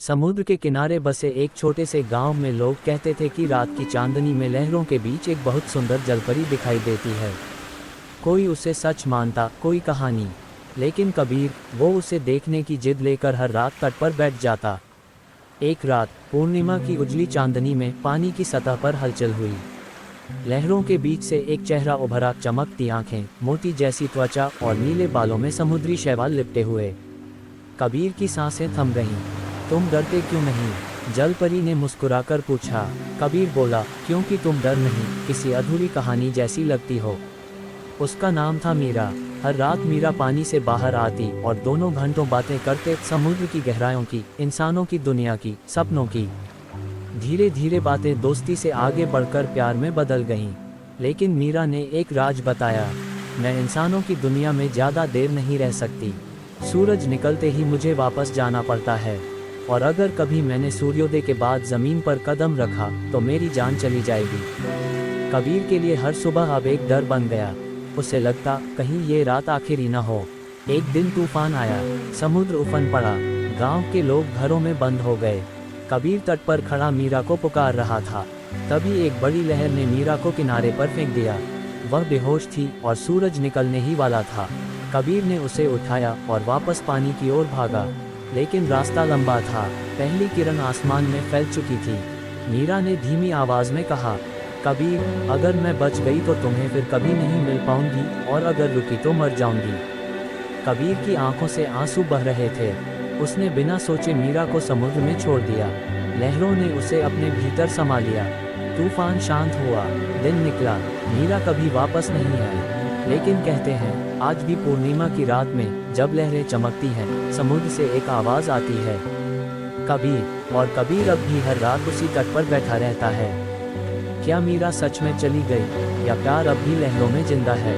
समुद्र के किनारे बसे एक छोटे से गांव में लोग कहते थे कि रात की चांदनी में लहरों के बीच एक बहुत सुंदर जलपरी दिखाई देती है। कोई उसे सच मानता, कोई कहानी। लेकिन कबीर, वो उसे देखने की जिद लेकर हर रात तट पर बैठ जाता। एक रात पूर्णिमा की उजली चांदनी में पानी की सतह पर हलचल हुई। लहरों के बीच से एक चेहरा उभरा, चमकती आंखें, मोती जैसी त्वचा और नीले बालों में समुद्री शैवाल लिपटे हुए। कबीर की सांसें थम गईं। तुम डरते क्यों नहीं? जलपरी ने मुस्कुराकर पूछा। कबीर बोला, क्योंकि तुम डर नहीं, किसी अधूरी कहानी जैसी लगती हो। उसका नाम था मीरा। हर रात मीरा पानी से बाहर आती और दोनों घंटों बातें करते, समुद्र की गहराइयों की, इंसानों की दुनिया की, सपनों की। धीरे धीरे बातें दोस्ती से आगे बढ़कर प्यार में बदल गईं। लेकिन मीरा ने एक राज बताया, मैं इंसानों की दुनिया में ज़्यादा देर नहीं रह सकती। सूरज निकलते ही मुझे वापस जाना पड़ता है, और अगर कभी मैंने सूर्योदय के बाद ज़मीन पर कदम रखा तो मेरी जान चली जाएगी। कबीर के लिए हर सुबह अब एक डर बन गया। उसे लगता, कहीं ये रात आखिरी न हो। एक दिन तूफान आया, समुद्र उफन पड़ा, गांव के लोग घरों में बंद हो गए। कबीर तट पर खड़ा मीरा को पुकार रहा था। तभी एक बड़ी लहर ने मीरा को किनारे पर फेंक दिया। वह बेहोश थी और सूरज निकलने ही वाला था। कबीर ने उसे उठाया और वापस पानी की ओर भागा। लेकिन रास्ता लंबा था, पहली किरण आसमान में फैल चुकी थी। मीरा ने धीमी आवाज में कहा, कबीर, अगर मैं बच गई तो तुम्हें फिर कभी नहीं मिल पाऊंगी, और अगर रुकी तो मर जाऊंगी। कबीर की आंखों से आंसू बह रहे थे। उसने बिना सोचे मीरा को समुद्र में छोड़ दिया। लहरों ने उसे अपने भीतर समा लिया। तूफान शांत हुआ, दिन निकला, मीरा कभी वापस नहीं आई। लेकिन कहते हैं, आज भी पूर्णिमा की रात में जब लहरें चमकती हैं, समुद्र से एक आवाज़ आती है, कबीर। और कबीर अब भी हर रात उसी तट पर बैठा रहता है। क्या मीरा सच में चली गई, या प्यार अब भी लहरों में जिंदा है?